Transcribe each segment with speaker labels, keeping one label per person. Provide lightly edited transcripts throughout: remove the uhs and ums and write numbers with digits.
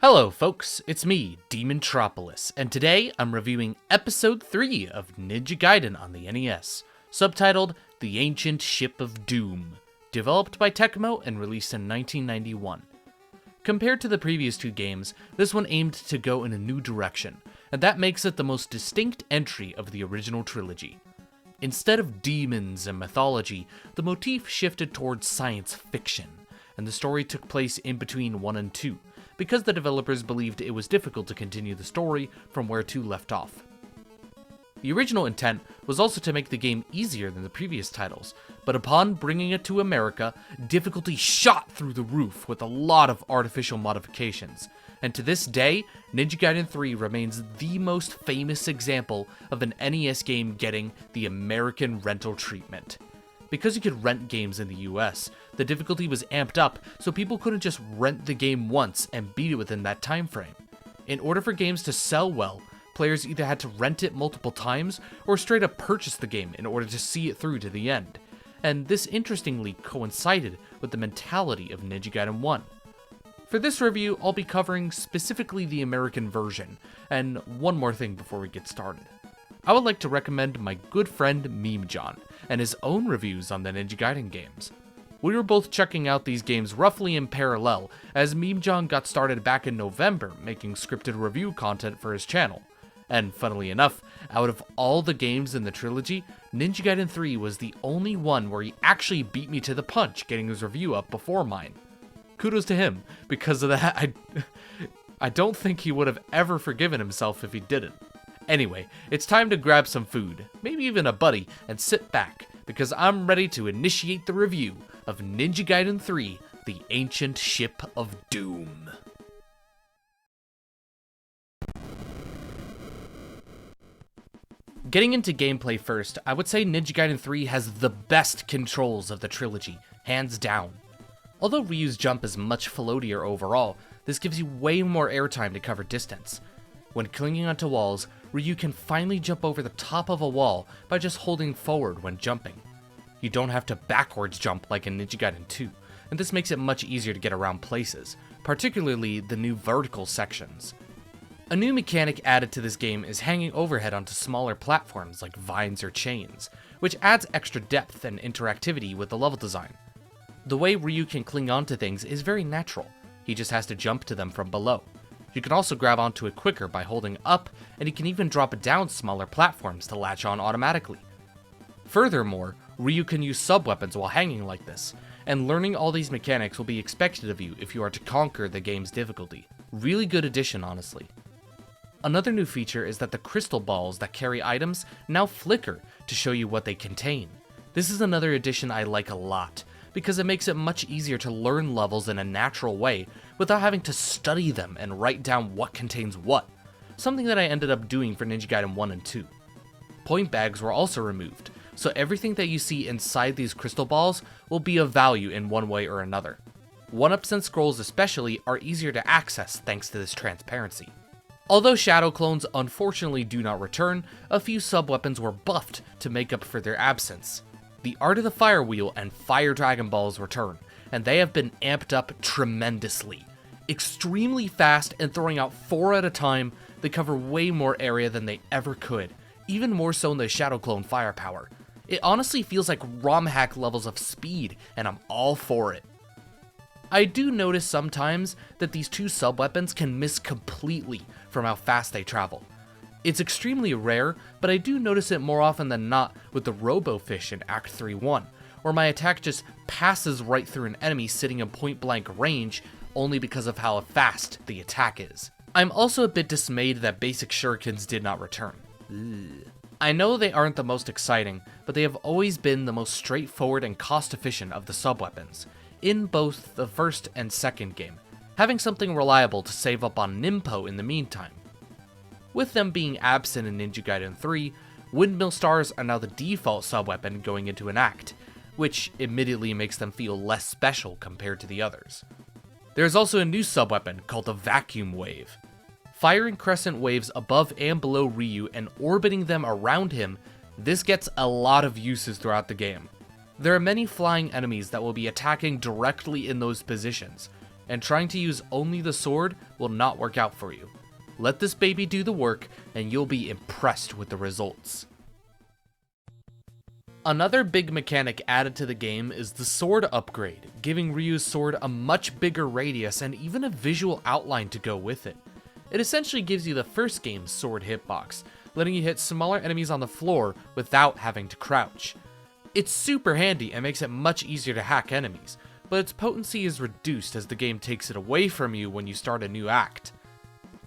Speaker 1: Hello folks, it's me, DeMontropolis, and today I'm reviewing Episode 3 of Ninja Gaiden on the NES, subtitled The Ancient Ship of Doom, developed by Tecmo and released in 1991. Compared to the previous two games, this one aimed to go in a new direction, and that makes it the most distinct entry of the original trilogy. Instead of demons and mythology, the motif shifted towards science fiction, and the story took place in between 1 and 2, because the developers believed it was difficult to continue the story from where 2 left off. The original intent was also to make the game easier than the previous titles, but upon bringing it to America, difficulty shot through the roof with a lot of artificial modifications, and to this day, Ninja Gaiden 3 remains the most famous example of an NES game getting the American rental treatment. Because you could rent games in the US, the difficulty was amped up so people couldn't just rent the game once and beat it within that time frame. In order for games to sell well, players either had to rent it multiple times or straight up purchase the game in order to see it through to the end. And this interestingly coincided with the mentality of Ninja Gaiden 1. For this review, I'll be covering specifically the American version, and one more thing before we get started. I would like to recommend my good friend Meme John and his own reviews on the Ninja Gaiden games. We were both checking out these games roughly in parallel, as Meme John got started back in November making scripted review content for his channel. And funnily enough, out of all the games in the trilogy, Ninja Gaiden 3 was the only one where he actually beat me to the punch getting his review up before mine. Kudos to him, because of that I don't think he would have ever forgiven himself if he didn't. Anyway, it's time to grab some food, maybe even a buddy, and sit back, because I'm ready to initiate the review of Ninja Gaiden 3, The Ancient Ship of Doom. Getting into gameplay first, I would say Ninja Gaiden 3 has the best controls of the trilogy, hands down. Although Ryu's jump is much floatier overall, this gives you way more airtime to cover distance. When clinging onto walls, Ryu can finally jump over the top of a wall by just holding forward when jumping. You don't have to backwards jump like in Ninja Gaiden 2, and this makes it much easier to get around places, particularly the new vertical sections. A new mechanic added to this game is hanging overhead onto smaller platforms like vines or chains, which adds extra depth and interactivity with the level design. The way Ryu can cling onto things is very natural, he just has to jump to them from below. You can also grab onto it quicker by holding up, and you can even drop down smaller platforms to latch on automatically. Furthermore, Ryu can use sub-weapons while hanging like this, and learning all these mechanics will be expected of you if you are to conquer the game's difficulty. Really good addition, honestly. Another new feature is that the crystal balls that carry items now flicker to show you what they contain. This is another addition I like a lot, because it makes it much easier to learn levels in a natural way without having to study them and write down what contains what, something that I ended up doing for Ninja Gaiden 1 and 2. Point bags were also removed, so everything that you see inside these crystal balls will be of value in one way or another. 1-ups and scrolls especially are easier to access thanks to this transparency. Although shadow clones unfortunately do not return, a few sub-weapons were buffed to make up for their absence. The Art of the Fire Wheel and Fire Dragon Balls return, and they have been amped up tremendously. Extremely fast and throwing out 4 at a time, they cover way more area than they ever could, even more so than the Shadow Clone firepower. It honestly feels like ROM hack levels of speed, and I'm all for it. I do notice sometimes that these 2 sub-weapons can miss completely from how fast they travel. It's extremely rare, but I do notice it more often than not with the Robofish in Act 3-1, where my attack just passes right through an enemy sitting in point-blank range only because of how fast the attack is. I'm also a bit dismayed that basic shurikens did not return. I know they aren't the most exciting, but they have always been the most straightforward and cost-efficient of the sub-weapons, in both the first and second game, having something reliable to save up on Nimpo in the meantime. With them being absent in Ninja Gaiden 3, Windmill Stars are now the default sub-weapon going into an act, which admittedly makes them feel less special compared to the others. There's also a new sub-weapon called the Vacuum Wave. Firing crescent waves above and below Ryu and orbiting them around him, this gets a lot of uses throughout the game. There are many flying enemies that will be attacking directly in those positions, and trying to use only the sword will not work out for you. Let this baby do the work, and you'll be impressed with the results. Another big mechanic added to the game is the sword upgrade, giving Ryu's sword a much bigger radius and even a visual outline to go with it. It essentially gives you the first game's sword hitbox, letting you hit smaller enemies on the floor without having to crouch. It's super handy and makes it much easier to hack enemies, but its potency is reduced as the game takes it away from you when you start a new act.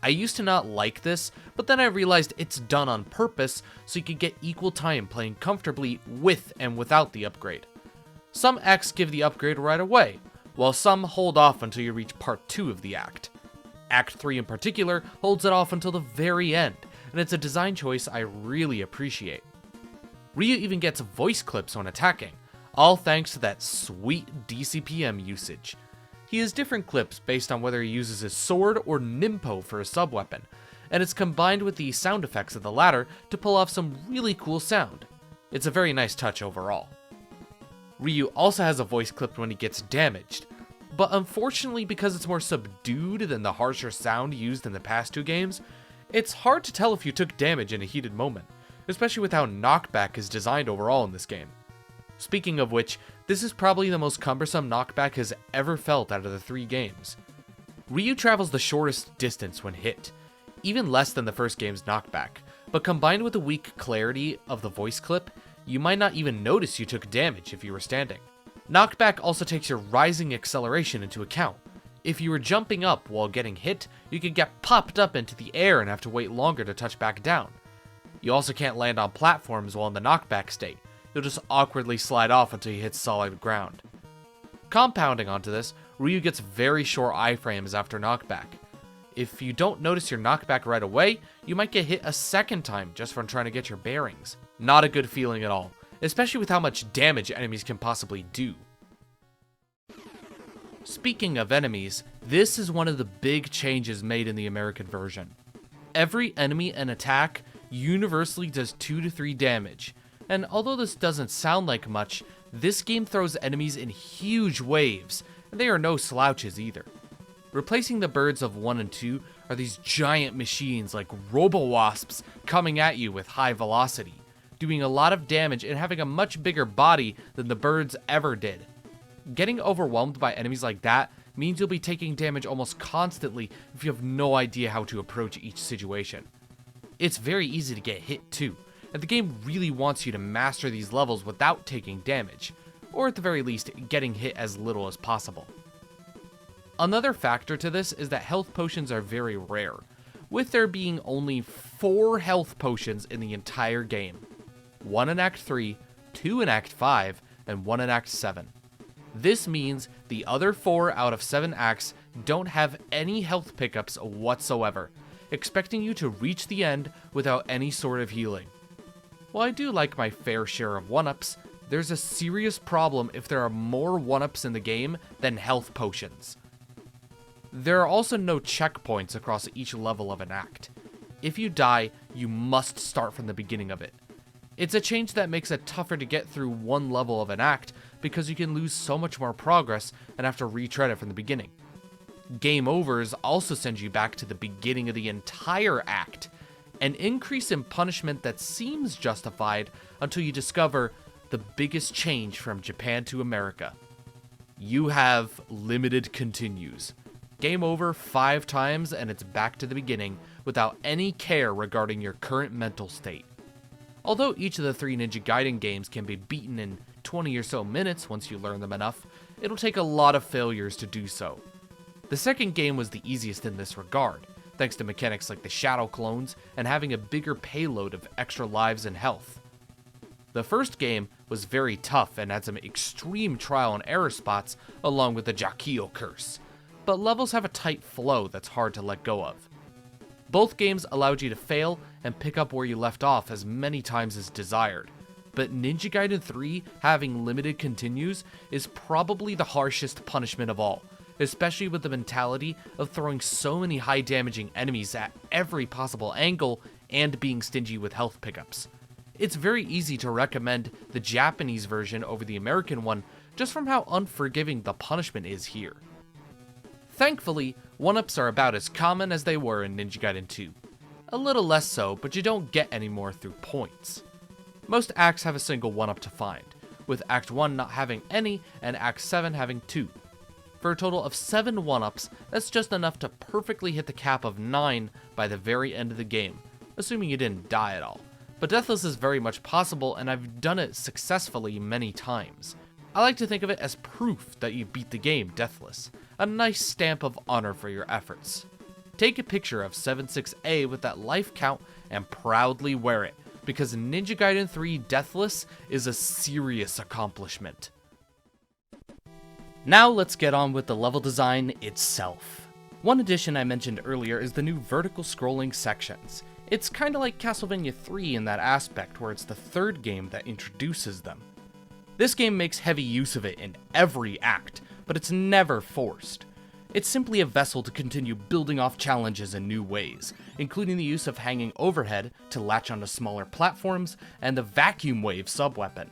Speaker 1: I used to not like this, but then I realized it's done on purpose so you can get equal time playing comfortably with and without the upgrade. Some acts give the upgrade right away, while some hold off until you reach part 2 of the act. Act 3 in particular holds it off until the very end, and it's a design choice I really appreciate. Ryu even gets voice clips when attacking, all thanks to that sweet DCPM usage. He has different clips based on whether he uses his sword or Nimpo for a sub-weapon, and it's combined with the sound effects of the latter to pull off some really cool sound. It's a very nice touch overall. Ryu also has a voice clip when he gets damaged, but unfortunately because it's more subdued than the harsher sound used in the past 2 games, it's hard to tell if you took damage in a heated moment, especially with how knockback is designed overall in this game. Speaking of which, this is probably the most cumbersome knockback has ever felt out of the 3 games. Ryu travels the shortest distance when hit, even less than the first game's knockback, but combined with the weak clarity of the voice clip, you might not even notice you took damage if you were standing. Knockback also takes your rising acceleration into account. If you were jumping up while getting hit, you could get popped up into the air and have to wait longer to touch back down. You also can't land on platforms while in the knockback state. You'll just awkwardly slide off until you hit solid ground. Compounding onto this, Ryu gets very short iframes after knockback. If you don't notice your knockback right away, you might get hit a second time just from trying to get your bearings. Not a good feeling at all, especially with how much damage enemies can possibly do. Speaking of enemies, this is one of the big changes made in the American version. Every enemy and attack universally does 2 to 3 damage, and although this doesn't sound like much, this game throws enemies in huge waves, and they are no slouches either. Replacing the birds of 1 and 2 are these giant machines like robo-wasps coming at you with high velocity, doing a lot of damage and having a much bigger body than the birds ever did. Getting overwhelmed by enemies like that means you'll be taking damage almost constantly if you have no idea how to approach each situation. It's very easy to get hit too, and the game really wants you to master these levels without taking damage, or at the very least, getting hit as little as possible. Another factor to this is that health potions are very rare, with there being only 4 health potions in the entire game. 1 in Act 3, 2 in Act 5, and 1 in Act 7. This means the other 4 out of 7 acts don't have any health pickups whatsoever, expecting you to reach the end without any sort of healing. While I do like my fair share of 1-ups, there's a serious problem if there are more 1-ups in the game than health potions. There are also no checkpoints across each level of an act. If you die, you must start from the beginning of it. It's a change that makes it tougher to get through one level of an act because you can lose so much more progress and have to retread it from the beginning. Game overs also send you back to the beginning of the entire act, an increase in punishment that seems justified until you discover the biggest change from Japan to America. You have limited continues. Game over 5 times and it's back to the beginning without any care regarding your current mental state. Although each of the 3 Ninja Gaiden games can be beaten in 20 or so minutes once you learn them enough, it'll take a lot of failures to do so. The second game was the easiest in this regard, thanks to mechanics like the shadow clones and having a bigger payload of extra lives and health. The first game was very tough and had some extreme trial and error spots along with the Jakio curse, but levels have a tight flow that's hard to let go of. Both games allowed you to fail and pick up where you left off as many times as desired, but Ninja Gaiden 3 having limited continues is probably the harshest punishment of all, especially with the mentality of throwing so many high damaging enemies at every possible angle and being stingy with health pickups. It's very easy to recommend the Japanese version over the American one just from how unforgiving the punishment is here. Thankfully, 1-ups are about as common as they were in Ninja Gaiden 2. A little less so, but you don't get any more through points. Most acts have a single 1-up to find, with Act 1 not having any and Act 7 having 2. For a total of 7 1-ups, that's just enough to perfectly hit the cap of 9 by the very end of the game, assuming you didn't die at all. But Deathless is very much possible, and I've done it successfully many times. I like to think of it as proof that you beat the game Deathless, a nice stamp of honor for your efforts. Take a picture of 7.6a with that life count and proudly wear it, because Ninja Gaiden 3 Deathless is a serious accomplishment. Now let's get on with the level design itself. One addition I mentioned earlier is the new vertical scrolling sections. It's kinda like Castlevania 3 in that aspect, where it's the third game that introduces them. This game makes heavy use of it in every act, but it's never forced. It's simply a vessel to continue building off challenges in new ways, including the use of hanging overhead to latch onto smaller platforms and the vacuum wave subweapon.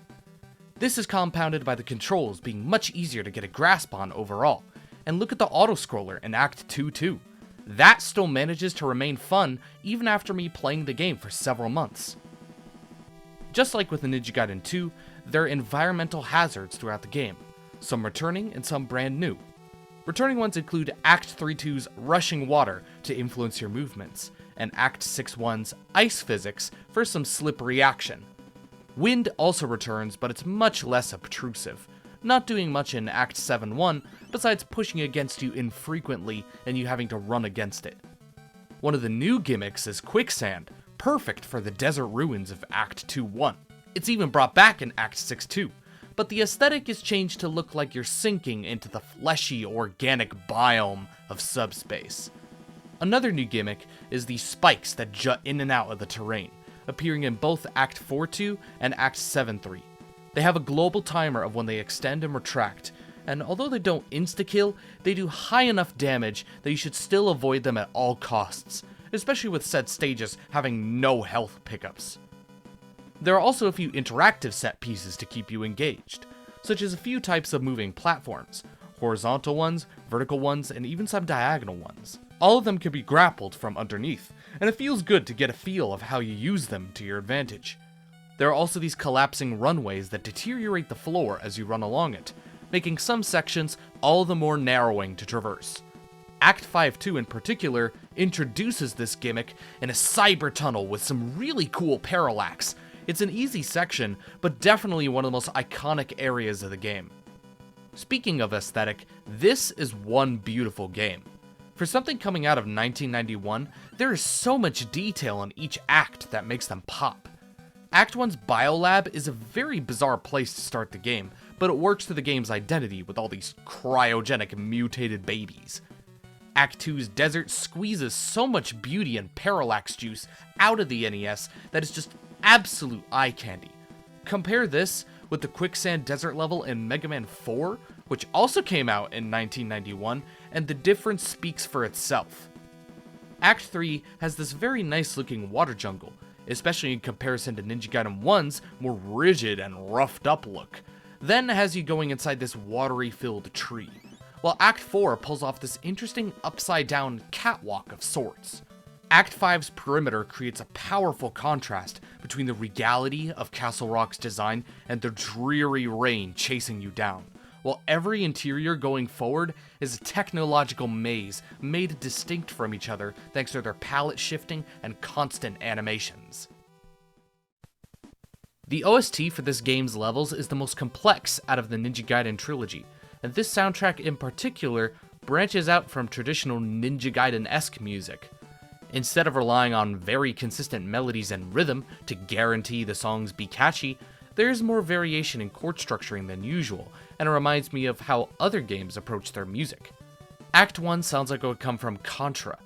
Speaker 1: This is compounded by the controls being much easier to get a grasp on overall, and look at the auto-scroller in Act 2 too. That still manages to remain fun even after me playing the game for several months. Just like with the Ninja Gaiden 2, there are environmental hazards throughout the game, some returning and some brand new. Returning ones include Act 3-2's rushing water to influence your movements, and Act 6-1's ice physics for some slippery action. Wind also returns, but it's much less obtrusive, not doing much in Act 7-1 besides pushing against you infrequently and you having to run against it. One of the new gimmicks is quicksand, perfect for the desert ruins of Act 2-1. It's even brought back in Act 6-2, but the aesthetic is changed to look like you're sinking into the fleshy, organic biome of subspace. Another new gimmick is the spikes that jut in and out of the terrain, appearing in both Act 4-2 and Act 7-3. They have a global timer of when they extend and retract, and although they don't insta-kill, they do high enough damage that you should still avoid them at all costs, especially with said stages having no health pickups. There are also a few interactive set pieces to keep you engaged, such as a few types of moving platforms, horizontal ones, vertical ones, and even some diagonal ones. All of them can be grappled from underneath, and it feels good to get a feel of how you use them to your advantage. There are also these collapsing runways that deteriorate the floor as you run along it, making some sections all the more narrowing to traverse. Act 5-2 in particular introduces this gimmick in a cyber tunnel with some really cool parallax. It's an easy section, but definitely one of the most iconic areas of the game. Speaking of aesthetic, this is one beautiful game. For something coming out of 1991, there is so much detail in each act that makes them pop. Act 1's Biolab is a very bizarre place to start the game, but it works to the game's identity with all these cryogenic mutated babies. Act 2's desert squeezes so much beauty and parallax juice out of the NES that it's just absolute eye candy. Compare this with the quicksand desert level in Mega Man 4, which also came out in 1991, and the difference speaks for itself. Act 3 has this very nice looking water jungle, especially in comparison to Ninja Gaiden 1's more rigid and roughed up look, then has you going inside this watery filled tree, while Act 4 pulls off this interesting upside down catwalk of sorts. Act 5's perimeter creates a powerful contrast between the regality of Castle Rock's design and the dreary rain chasing you down, while every interior going forward is a technological maze made distinct from each other thanks to their palette shifting and constant animations. The OST for this game's levels is the most complex out of the Ninja Gaiden trilogy, and this soundtrack in particular branches out from traditional Ninja Gaiden-esque music. Instead of relying on very consistent melodies and rhythm to guarantee the songs be catchy, there's more variation in chord structuring than usual, and it reminds me of how other games approach their music. Act 1 sounds like it would come from Contra.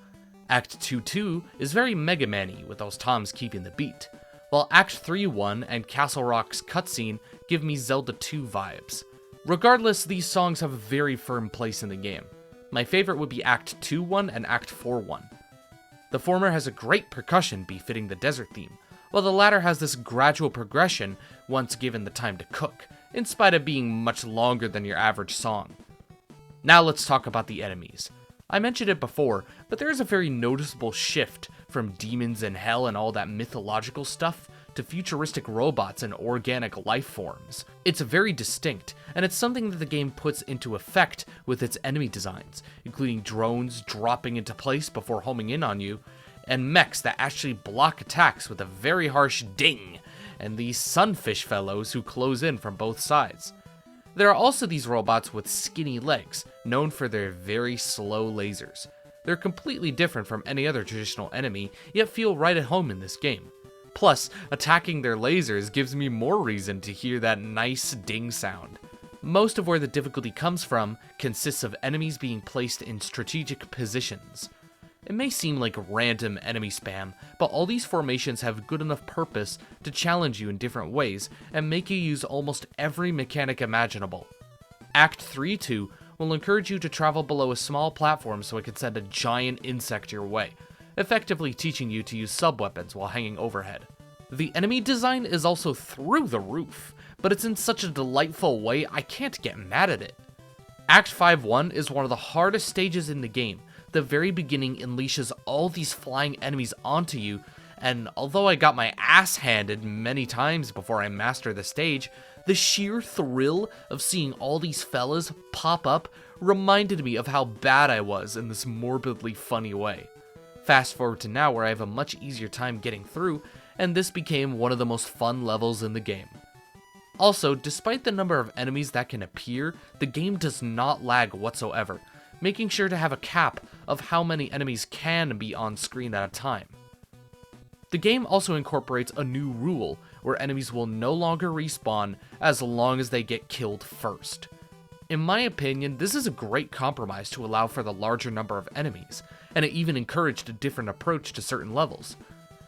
Speaker 1: Act 2-2 is very Mega Man-y with those toms keeping the beat, while Act 3-1 and Castle Rock's cutscene give me Zelda 2 vibes. Regardless, these songs have a very firm place in the game. My favorite would be Act 2-1 and Act 4-1. The former has a great percussion befitting the desert theme, while the latter has this gradual progression once given the time to cook, in spite of being much longer than your average song. Now let's talk about the enemies. I mentioned it before, but there is a very noticeable shift from demons in hell and all that mythological stuff to futuristic robots and organic life forms. It's very distinct, and it's something that the game puts into effect with its enemy designs, including drones dropping into place before homing in on you, and mechs that actually block attacks with a very harsh ding, and these sunfish fellows who close in from both sides. There are also these robots with skinny legs, known for their very slow lasers. They're completely different from any other traditional enemy, yet feel right at home in this game. Plus, attacking their lasers gives me more reason to hear that nice ding sound. Most of where the difficulty comes from consists of enemies being placed in strategic positions. It may seem like random enemy spam, but all these formations have good enough purpose to challenge you in different ways and make you use almost every mechanic imaginable. Act 3-2 will encourage you to travel below a small platform so it can send a giant insect your way, effectively teaching you to use sub-weapons while hanging overhead. The enemy design is also through the roof, but it's in such a delightful way I can't get mad at it. Act 5-1 is one of the hardest stages in the game. The very beginning unleashes all these flying enemies onto you, and although I got my ass handed many times before I mastered the stage, the sheer thrill of seeing all these fellas pop up reminded me of how bad I was in this morbidly funny way. Fast forward to now where I have a much easier time getting through, and this became one of the most fun levels in the game. Also, despite the number of enemies that can appear, the game does not lag whatsoever, making sure to have a cap of how many enemies can be on screen at a time. The game also incorporates a new rule where enemies will no longer respawn as long as they get killed first. In my opinion, this is a great compromise to allow for the larger number of enemies, and it even encouraged a different approach to certain levels.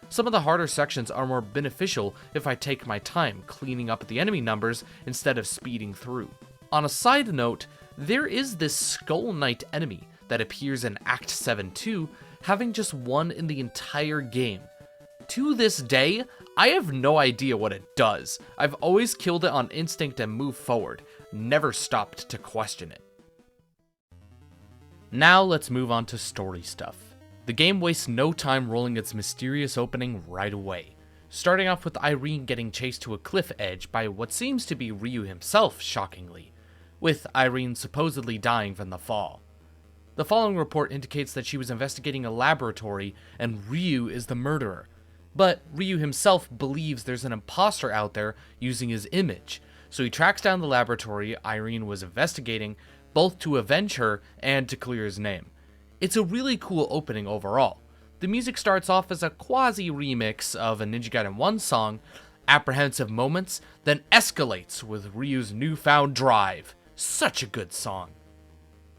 Speaker 1: Some of the harder sections are more beneficial if I take my time cleaning up the enemy numbers instead of speeding through. On a side note, there is this Skull Knight enemy that appears in Act 7-2, having just one in the entire game. To this day, I have no idea what it does. I've always killed it on instinct and moved forward, never stopped to question it. Now let's move on to story stuff. The game wastes no time rolling its mysterious opening right away, starting off with Irene getting chased to a cliff edge by what seems to be Ryu himself, shockingly, with Irene supposedly dying from the fall. The following report indicates that she was investigating a laboratory and Ryu is the murderer, but Ryu himself believes there's an imposter out there using his image, so he tracks down the laboratory Irene was investigating, both to avenge her and to clear his name. It's a really cool opening overall. The music starts off as a quasi-remix of a Ninja Gaiden 1 song, Apprehensive Moments, then escalates with Ryu's newfound drive. Such a good song.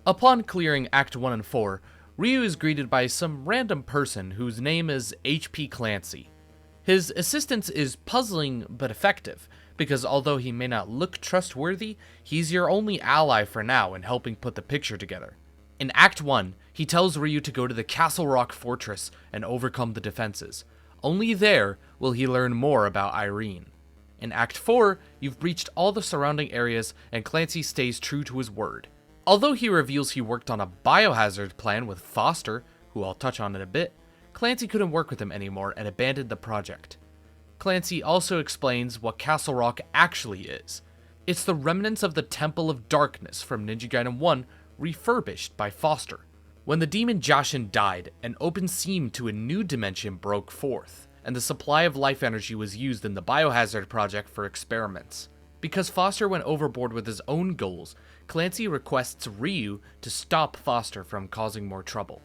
Speaker 1: Upon clearing Act 1 and 4, Ryu is greeted by some random person whose name is HP Clancy. His assistance is puzzling but effective, because although he may not look trustworthy, he's your only ally for now in helping put the picture together. In Act 1, he tells Ryu to go to the Castle Rock Fortress and overcome the defenses. Only there will he learn more about Irene. In Act 4, you've breached all the surrounding areas and Clancy stays true to his word. Although he reveals he worked on a biohazard plan with Foster, who I'll touch on in a bit, Clancy couldn't work with him anymore and abandoned the project. Clancy also explains what Castle Rock actually is. It's the remnants of the Temple of Darkness from Ninja Gaiden 1 refurbished by Foster. When the demon Jashin died, an open seam to a new dimension broke forth, and the supply of life energy was used in the biohazard project for experiments. Because Foster went overboard with his own goals, Clancy requests Ryu to stop Foster from causing more trouble.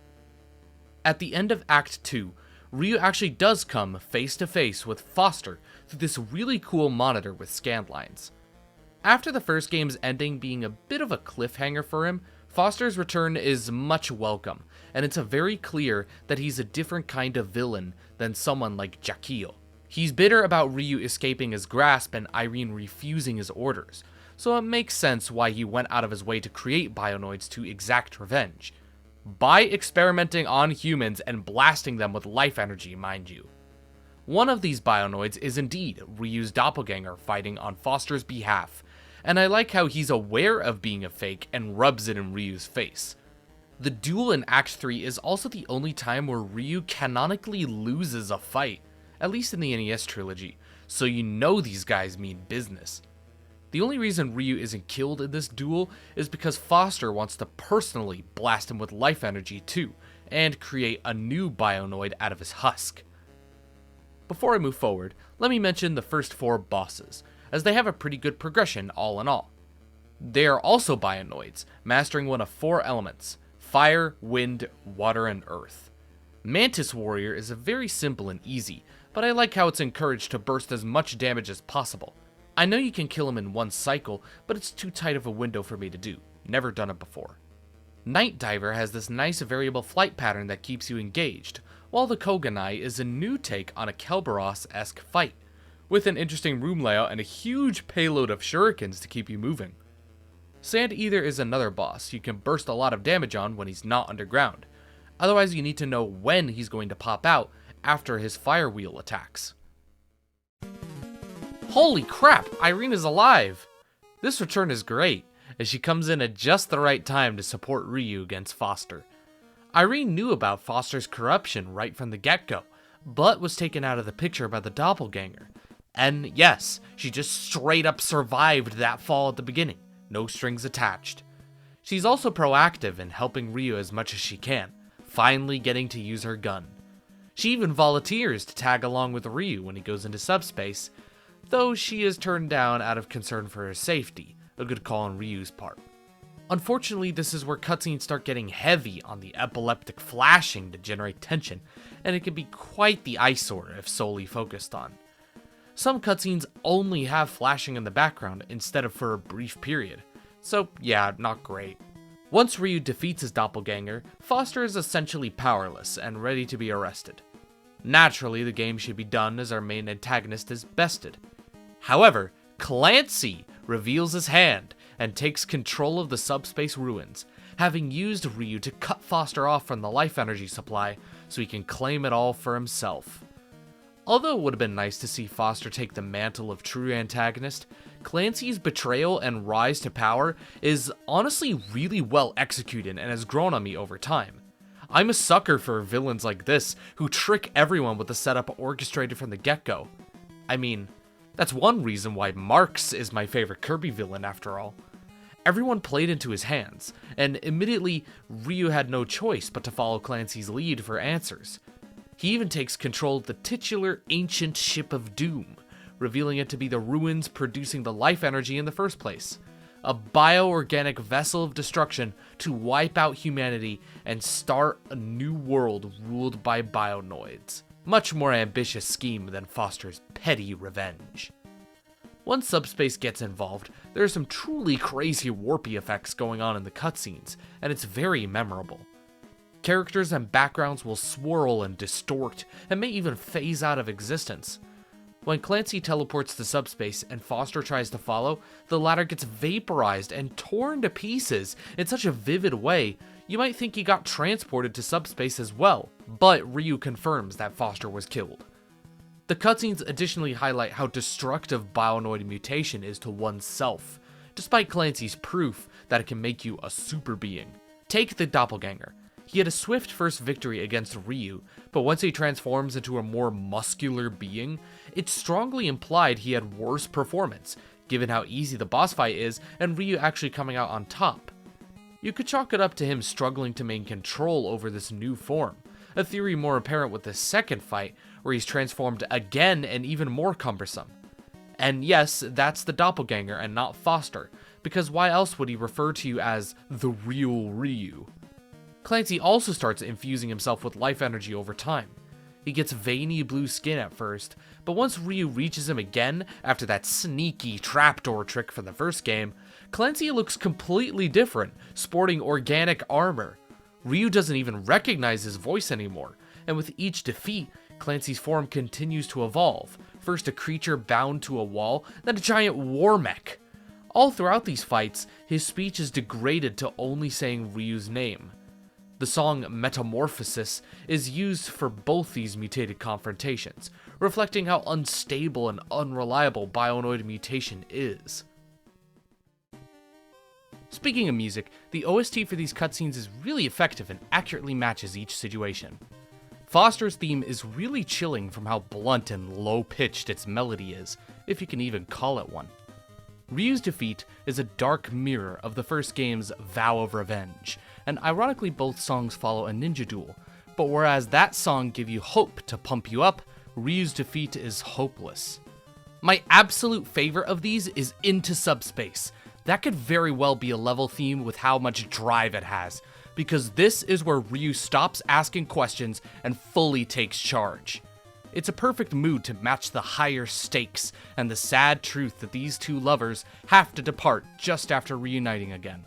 Speaker 1: At the end of Act 2, Ryu actually does come face to face with Foster through this really cool monitor with scan lines. After the first game's ending being a bit of a cliffhanger for him, Foster's return is much welcome, and it's very clear that he's a different kind of villain than someone like Jakio. He's bitter about Ryu escaping his grasp and Irene refusing his orders, so it makes sense why he went out of his way to create Bionoids to exact revenge. By experimenting on humans and blasting them with life energy, mind you. One of these Bionoids is indeed Ryu's doppelganger fighting on Foster's behalf, and I like how he's aware of being a fake and rubs it in Ryu's face. The duel in Act 3 is also the only time where Ryu canonically loses a fight, at least in the NES trilogy, so you know these guys mean business. The only reason Ryu isn't killed in this duel is because Foster wants to personally blast him with life energy too, and create a new Bionoid out of his husk. Before I move forward, let me mention the first 4 bosses, as they have a pretty good progression all in all. They are also Bionoids, mastering one of 4 elements: fire, wind, water, and earth. Mantis Warrior is very simple and easy, but I like how it's encouraged to burst as much damage as possible. I know you can kill him in one cycle, but it's too tight of a window for me to do. Never done it before. Night Diver has this nice variable flight pattern that keeps you engaged, while the Koganai is a new take on a Kelberos-esque fight, with an interesting room layout and a huge payload of shurikens to keep you moving. Sand Ether is another boss you can burst a lot of damage on when he's not underground. Otherwise, you need to know when he's going to pop out after his fire wheel attacks. Holy crap, Irene is alive! This return is great, as she comes in at just the right time to support Ryu against Foster. Irene knew about Foster's corruption right from the get-go, but was taken out of the picture by the doppelganger. And yes, she just straight up survived that fall at the beginning. No strings attached. She's also proactive in helping Ryu as much as she can, finally getting to use her gun. She even volunteers to tag along with Ryu when he goes into subspace, though she is turned down out of concern for her safety, a good call on Ryu's part. Unfortunately, this is where cutscenes start getting heavy on the epileptic flashing to generate tension, and it can be quite the eyesore if solely focused on. Some cutscenes only have flashing in the background instead of for a brief period, so yeah, not great. Once Ryu defeats his doppelganger, Foster is essentially powerless and ready to be arrested. Naturally, the game should be done as our main antagonist is bested. However, Clancy reveals his hand and takes control of the subspace ruins, having used Ryu to cut Foster off from the life energy supply so he can claim it all for himself. Although it would have been nice to see Foster take the mantle of true antagonist, Clancy's betrayal and rise to power is honestly really well executed and has grown on me over time. I'm a sucker for villains like this who trick everyone with a setup orchestrated from the get-go. I mean, that's one reason why maksxx is my favorite Kirby villain after all. Everyone played into his hands, and immediately Ryu had no choice but to follow Clancy's lead for answers. He even takes control of the titular ancient ship of doom, revealing it to be the ruins producing the life energy in the first place. A bioorganic vessel of destruction to wipe out humanity and start a new world ruled by Bionoids. Much more ambitious scheme than Foster's petty revenge. Once Subspace gets involved, there are some truly crazy warpy effects going on in the cutscenes, and it's very memorable. Characters and backgrounds will swirl and distort, and may even phase out of existence. When Clancy teleports to Subspace and Foster tries to follow, the latter gets vaporized and torn to pieces in such a vivid way, you might think he got transported to Subspace as well, but Ryu confirms that Foster was killed. The cutscenes additionally highlight how destructive Bionoid mutation is to oneself, despite Clancy's proof that it can make you a super being. Take the doppelganger. He had a swift first victory against Ryu, but once he transforms into a more muscular being, it's strongly implied he had worse performance, given how easy the boss fight is and Ryu actually coming out on top. You could chalk it up to him struggling to maintain control over this new form, a theory more apparent with the second fight, where he's transformed again and even more cumbersome. And yes, that's the doppelganger and not Foster, because why else would he refer to you as the real Ryu? Clancy also starts infusing himself with life energy over time. He gets veiny blue skin at first, but once Ryu reaches him again after that sneaky trapdoor trick from the first game, Clancy looks completely different, sporting organic armor. Ryu doesn't even recognize his voice anymore, and with each defeat, Clancy's form continues to evolve, first a creature bound to a wall, then a giant war mech. All throughout these fights, his speech is degraded to only saying Ryu's name. The song Metamorphosis is used for both these mutated confrontations, reflecting how unstable and unreliable Bionoid mutation is. Speaking of music, the OST for these cutscenes is really effective and accurately matches each situation. Foster's theme is really chilling from how blunt and low-pitched its melody is, if you can even call it one. Ryu's defeat is a dark mirror of the first game's Vow of Revenge, and ironically both songs follow a ninja duel, but whereas that song gives you hope to pump you up, Ryu's defeat is hopeless. My absolute favorite of these is Into Subspace. That could very well be a level theme with how much drive it has, because this is where Ryu stops asking questions and fully takes charge. It's a perfect mood to match the higher stakes and the sad truth that these two lovers have to depart just after reuniting again.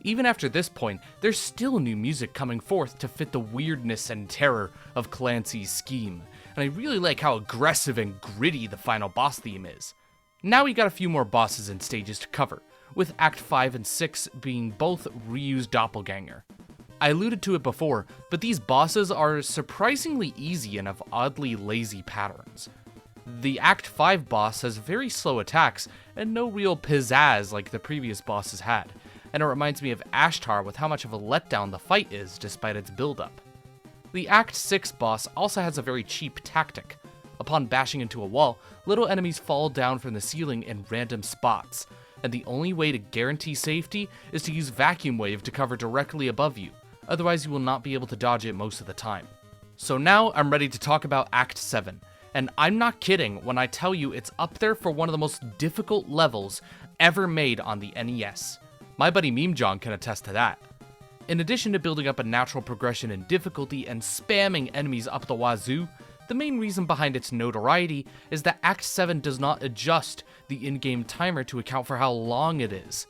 Speaker 1: Even after this point, there's still new music coming forth to fit the weirdness and terror of Clancy's scheme, and I really like how aggressive and gritty the final boss theme is. Now we got a few more bosses and stages to cover, with Act 5 and 6 being both Ryu's doppelganger. I alluded to it before, but these bosses are surprisingly easy and have oddly lazy patterns. The Act 5 boss has very slow attacks and no real pizzazz like the previous bosses had, and it reminds me of Ashtar with how much of a letdown the fight is despite its build-up. The Act 6 boss also has a very cheap tactic. Upon bashing into a wall, little enemies fall down from the ceiling in random spots, and the only way to guarantee safety is to use Vacuum Wave to cover directly above you, otherwise you will not be able to dodge it most of the time. So now I'm ready to talk about Act 7, and I'm not kidding when I tell you it's up there for one of the most difficult levels ever made on the NES. My buddy Meme John can attest to that. In addition to building up a natural progression in difficulty and spamming enemies up the wazoo, the main reason behind its notoriety is that Act 7 does not adjust the in-game timer to account for how long it is.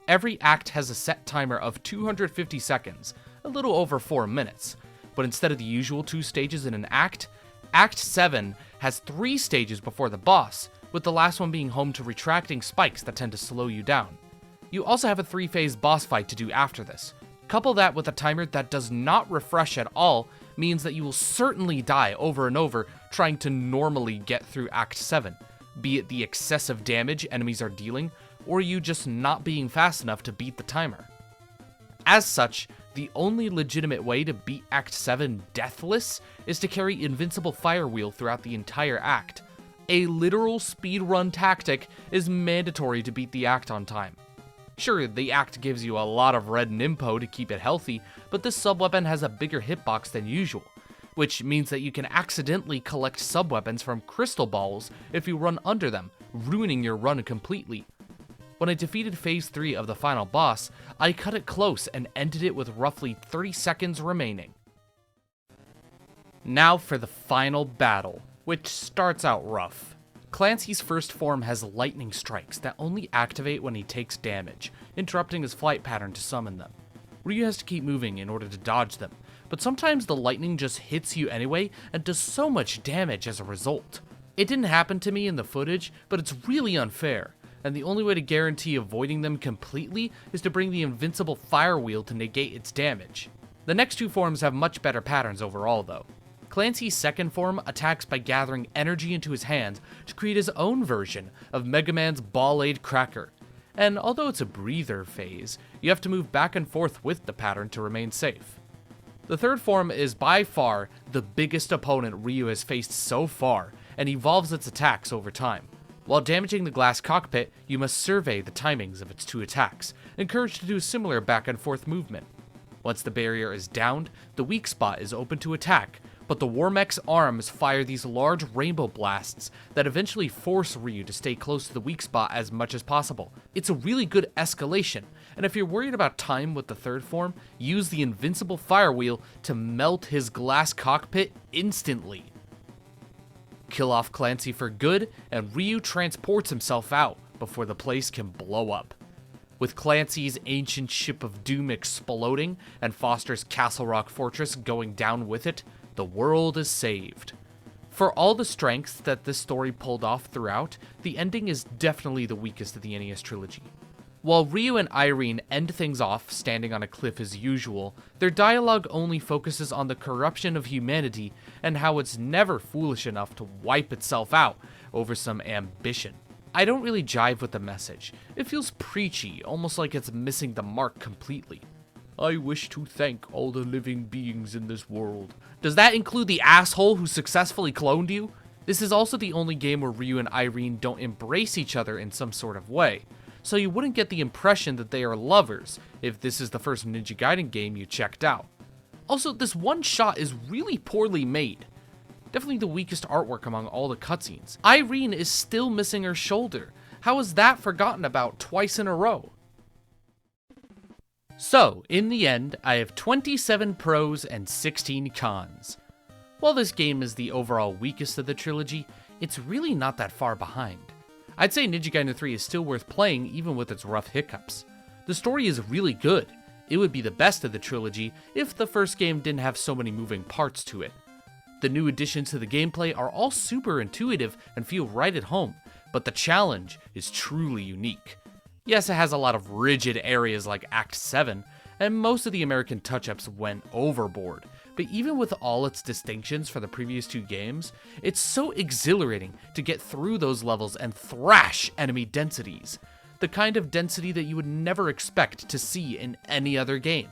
Speaker 1: Every act has a set timer of 250 seconds, a little over 4 minutes, but instead of the usual 2 stages in an act, Act 7 has 3 stages before the boss, with the last one being home to retracting spikes that tend to slow you down. You also have a 3-phase boss fight to do after this. Couple that with a timer that does not refresh at all means that you will certainly die over and over trying to normally get through Act 7, be it the excessive damage enemies are dealing, or you just not being fast enough to beat the timer. As such, the only legitimate way to beat Act 7 deathless is to carry Invincible Fire Wheel throughout the entire act. A literal speedrun tactic is mandatory to beat the act on time. Sure, the act gives you a lot of red Nimpo to keep it healthy, but this sub-weapon has a bigger hitbox than usual, which means that you can accidentally collect sub-weapons from crystal balls if you run under them, ruining your run completely. When I defeated Phase 3 of the final boss, I cut it close and ended it with roughly 30 seconds remaining. Now for the final battle, which starts out rough. Clancy's first form has lightning strikes that only activate when he takes damage, interrupting his flight pattern to summon them. Ryu has to keep moving in order to dodge them, but sometimes the lightning just hits you anyway and does so much damage as a result. It didn't happen to me in the footage, but it's really unfair, and the only way to guarantee avoiding them completely is to bring the Invincible Fire Wheel to negate its damage. The next 2 forms have much better patterns overall though. Clancy's second form attacks by gathering energy into his hands to create his own version of Mega Man's Ball-Aid Cracker, and although it's a breather phase, you have to move back and forth with the pattern to remain safe. The third form is by far the biggest opponent Ryu has faced so far, and evolves its attacks over time. While damaging the glass cockpit, you must survey the timings of its 2 attacks, encouraged to do similar back and forth movement. Once the barrier is downed, the weak spot is open to attack, but the War-Mech's arms fire these large rainbow blasts that eventually force Ryu to stay close to the weak spot as much as possible. It's a really good escalation, and if you're worried about time with the third form, use the Invincible Fire Wheel to melt his glass cockpit instantly. Kill off Clancy for good, and Ryu transports himself out before the place can blow up. With Clancy's ancient ship of doom exploding, and Foster's Castle Rock Fortress going down with it, the world is saved. For all the strengths that this story pulled off throughout, the ending is definitely the weakest of the NES trilogy. While Ryu and Irene end things off standing on a cliff as usual, their dialogue only focuses on the corruption of humanity and how it's never foolish enough to wipe itself out over some ambition. I don't really jive with the message. It feels preachy, almost like it's missing the mark completely. I wish to thank all the living beings in this world. Does that include the asshole who successfully cloned you? This is also the only game where Ryu and Irene don't embrace each other in some sort of way, so you wouldn't get the impression that they are lovers if this is the first Ninja Gaiden game you checked out. Also, this one shot is really poorly made. Definitely the weakest artwork among all the cutscenes. Irene is still missing her shoulder. How is that forgotten about twice in a row? So, in the end, I have 27 pros and 16 cons. While this game is the overall weakest of the trilogy, it's really not that far behind. I'd say Ninja Gaiden 3 is still worth playing even with its rough hiccups. The story is really good. It would be the best of the trilogy if the first game didn't have so many moving parts to it. The new additions to the gameplay are all super intuitive and feel right at home, but the challenge is truly unique. Yes, it has a lot of rigid areas like Act 7, and most of the American touch-ups went overboard, but even with all its distinctions for the previous two games, it's so exhilarating to get through those levels and thrash enemy densities, the kind of density that you would never expect to see in any other game.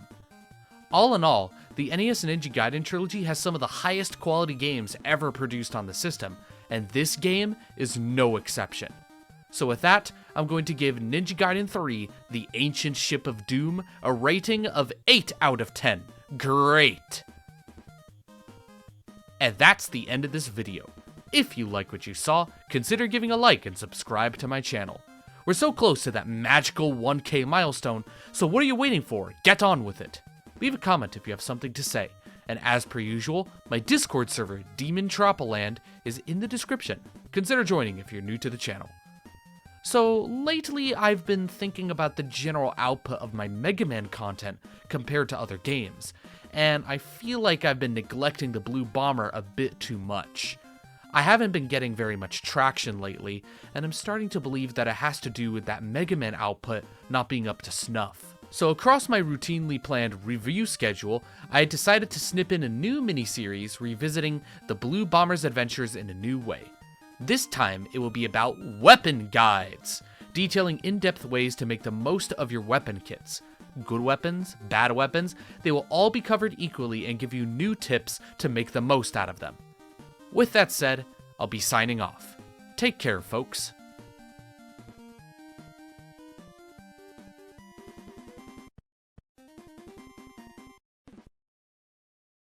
Speaker 1: All in all, the NES Ninja Gaiden trilogy has some of the highest quality games ever produced on the system, and this game is no exception. So with that, I'm going to give Ninja Gaiden 3, The Ancient Ship of Doom, a rating of 8 out of 10. Great! And that's the end of this video. If you like what you saw, consider giving a like and subscribe to my channel. We're so close to that magical 1K milestone, so what are you waiting for? Get on with it! Leave a comment if you have something to say, and as per usual, my Discord server, DeMontropolis, is in the description. Consider joining if you're new to the channel. So, lately I've been thinking about the general output of my Mega Man content compared to other games, and I feel like I've been neglecting the Blue Bomber a bit too much. I haven't been getting very much traction lately, and I'm starting to believe that it has to do with that Mega Man output not being up to snuff. So across my routinely planned review schedule, I had decided to snip in a new miniseries revisiting the Blue Bomber's adventures in a new way. This time, it will be about weapon guides, detailing in-depth ways to make the most of your weapon kits. Good weapons, bad weapons, they will all be covered equally and give you new tips to make the most out of them. With that said, I'll be signing off. Take care, folks.